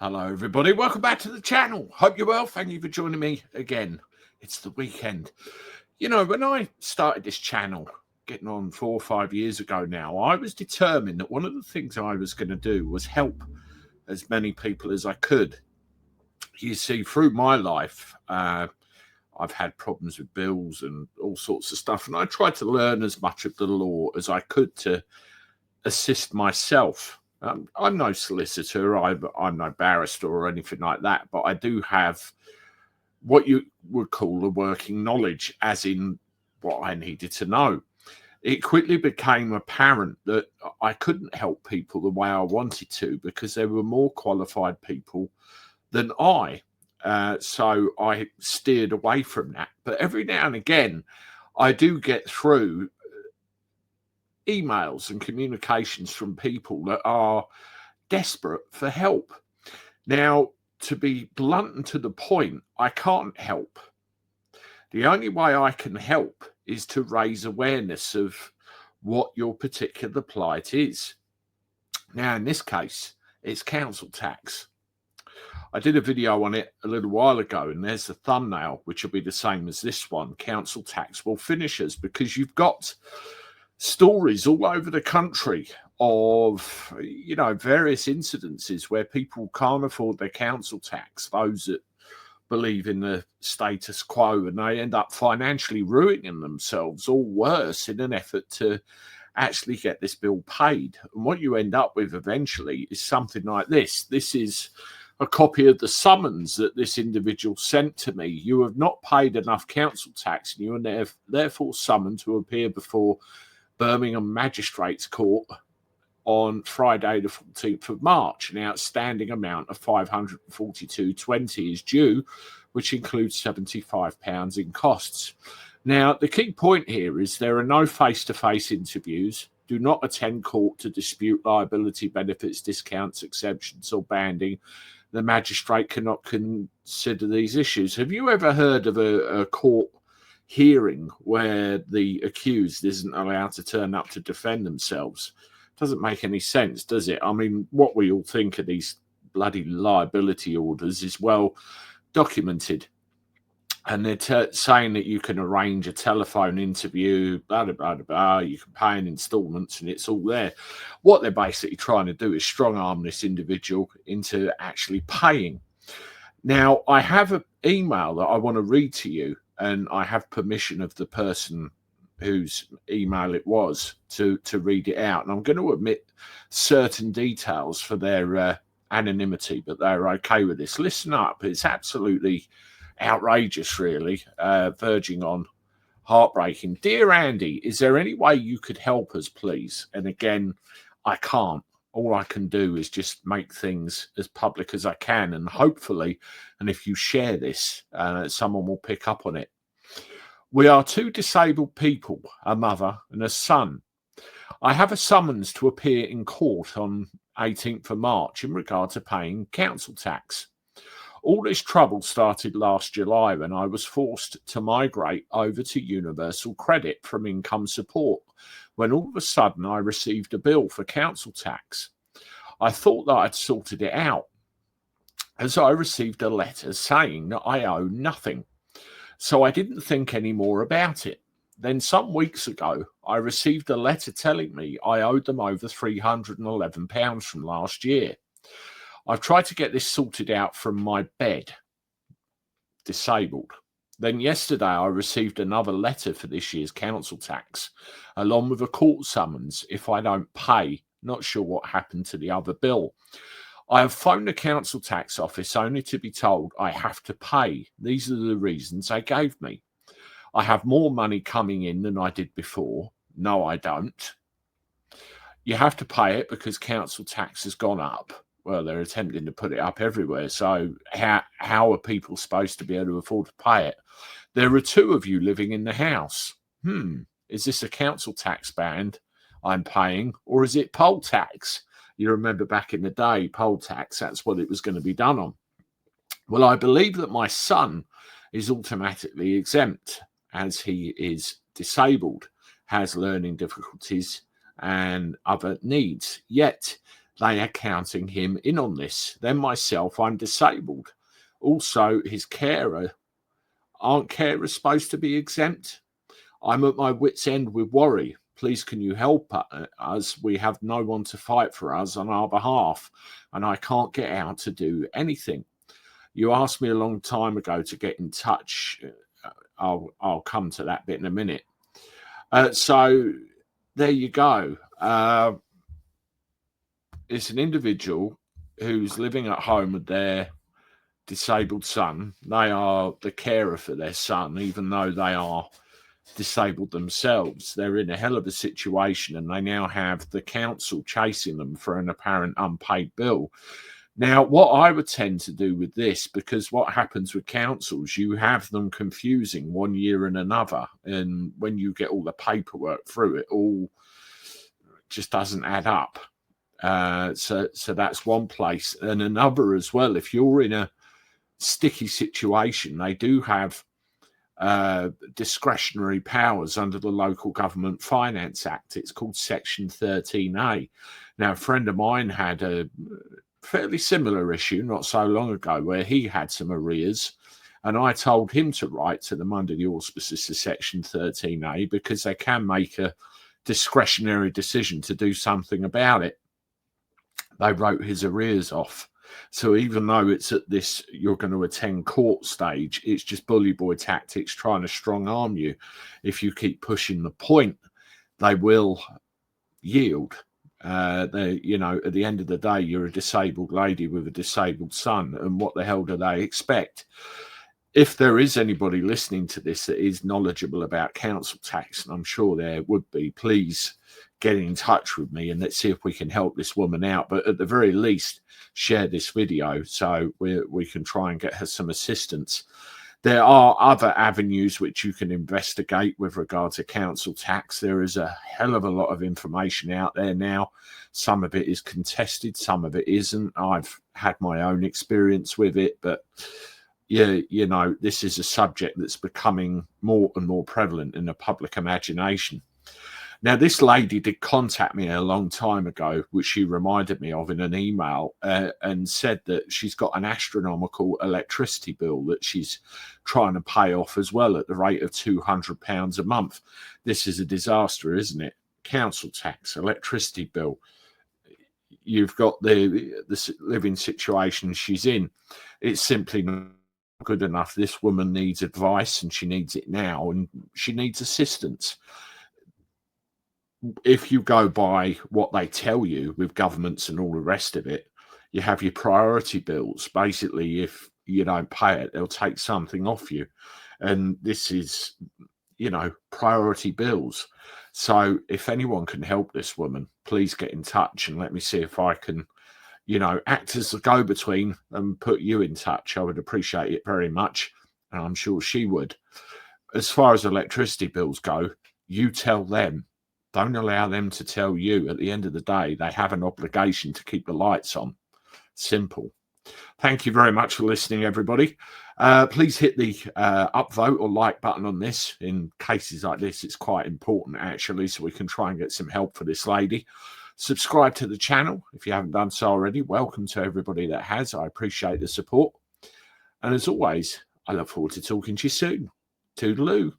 Hello, everybody. Welcome back to the channel. Hope you're well. Thank you for joining me again. It's the weekend. You know, when I started this channel, getting on 4 or 5 years ago now, I was determined that one of the things I was going to do was help as many people as I could. You see, through my life, I've had problems with bills and all sorts of stuff, and I tried to learn as much of the law as I could to assist myself. I'm no solicitor, I'm no barrister or anything like that, but I do have what you would call a working knowledge, as in what I needed to know. It quickly became apparent that I couldn't help people the way I wanted to because there were more qualified people than I. So I steered away from that. But every now and again, I do get through emails and communications from people that are desperate for help. Now, to be blunt and to the point, I can't help. The only way I can help is to raise awareness of what your particular plight is. Now, in this case, it's council tax. I did a video on it a little while ago, and there's the thumbnail, which will be the same as this one. Council tax will finish us, because you've got stories all over the country of, you know, various incidences where people can't afford their council tax, those that believe in the status quo, and they end up financially ruining themselves, or worse, in an effort to actually get this bill paid. And what you end up with eventually is something like this. This is a copy of the summons that this individual sent to me. You have not paid enough council tax, and you are therefore summoned to appear before Birmingham Magistrates Court on Friday the 14th of March. An outstanding amount of £542.20 is due, which includes £75 in costs. Now, the key point here is there are no face-to-face interviews. Do not attend court to dispute liability, benefits, discounts, exemptions, or banding. The magistrate cannot consider these issues. Have you ever heard of a court hearing where the accused isn't allowed to turn up to defend themselves? Doesn't make any sense, does it? I mean, what we all think of these bloody liability orders is well documented, and they're saying that you can arrange a telephone interview, blah, blah, blah, blah, you can pay in installments, and it's all there. What they're basically trying to do is strong-arm this individual into actually paying. Now, I have an email that I want to read to you, and I have permission of the person whose email it was to read it out. And I'm going to omit certain details for their anonymity, but they're okay with this. Listen up. It's absolutely outrageous, really, verging on heartbreaking. Dear Andy, is there any way you could help us, please? And again, I can't. All I can do is just make things as public as I can, and hopefully, and if you share this, someone will pick up on it. We are two disabled people, a mother and a son. I have a summons to appear in court on 18th of March in regard to paying council tax. All this trouble started last July when I was forced to migrate over to universal credit from income support, when all of a sudden I received a bill for council tax. I thought that I'd sorted it out, as I received a letter saying that I owe nothing. So I didn't think any more about it. Then some weeks ago, I received a letter telling me I owed them over £311 from last year. I've tried to get this sorted out from my bed, disabled. Then yesterday, I received another letter for this year's council tax, along with a court summons if I don't pay. Not sure what happened to the other bill. I have phoned the council tax office only to be told I have to pay. These are the reasons they gave me. I have more money coming in than I did before. No, I don't. You have to pay it because council tax has gone up. Well, they're attempting to put it up everywhere. So how are people supposed to be able to afford to pay it? There are two of you living in the house. Is this a council tax band I'm paying, or is it poll tax? You remember back in the day, poll tax, that's what it was going to be done on. Well, I believe that my son is automatically exempt, as he is disabled, has learning difficulties and other needs. Yet they are counting him in on this. Then myself, I'm disabled. Also, his carer, aren't carers supposed to be exempt? I'm at my wit's end with worry. Please, can you help us? We have no one to fight for us on our behalf, and I can't get out to do anything. You asked me a long time ago to get in touch. I'll come to that bit in a minute. So there you go. It's an individual who's living at home with their disabled son. They are the carer for their son, even though they are disabled themselves. They're in a hell of a situation, and they now have the council chasing them for an apparent unpaid bill. Now, what I would tend to do with this, because what happens with councils, you have them confusing one year and another, and when you get all the paperwork through, it all just doesn't add up. So that's one place. And another as well, if you're in a sticky situation, they do have discretionary powers under the Local Government Finance Act. It's called Section 13A. Now, a friend of mine had a fairly similar issue not so long ago where he had some arrears, and I told him to write to them under the auspices of Section 13A because they can make a discretionary decision to do something about it. They wrote his arrears off. So even though it's at this, you're going to attend court stage, it's just bully boy tactics trying to strong arm you. If you keep pushing the point, they will yield. At the end of the day, you're a disabled lady with a disabled son, and what the hell do they expect? If there is anybody listening to this that is knowledgeable about council tax, and I'm sure there would be, please get in touch with me and let's see if we can help this woman out. But at the very least, share this video so we can try and get her some assistance. There are other avenues which you can investigate with regard to council tax. There is a hell of a lot of information out there now. Some of it is contested, some of it isn't. I've had my own experience with it, but yeah, this is a subject that's becoming more and more prevalent in the public imagination. Now, this lady did contact me a long time ago, which she reminded me of in an email, and said that she's got an astronomical electricity bill that she's trying to pay off as well at the rate of £200 a month. This is a disaster, isn't it? Council tax, electricity bill. You've got the living situation she's in. It's simply not good enough. This woman needs advice, and she needs it now, and she needs assistance. If you go by what they tell you with governments and all the rest of it, you have your priority bills. Basically, if you don't pay it, they'll take something off you. And this is, priority bills. So if anyone can help this woman, please get in touch and let me see if I can, act as the go-between and put you in touch. I would appreciate it very much. And I'm sure she would. As far as electricity bills go, you tell them. Don't allow them to tell you. At the end of the day, they have an obligation to keep the lights on. Simple. Thank you very much for listening, everybody. Please hit the upvote or like button on this. In cases like this, it's quite important, actually, so we can try and get some help for this lady. Subscribe to the channel if you haven't done so already. Welcome to everybody that has. I appreciate the support. And as always, I look forward to talking to you soon. Toodaloo.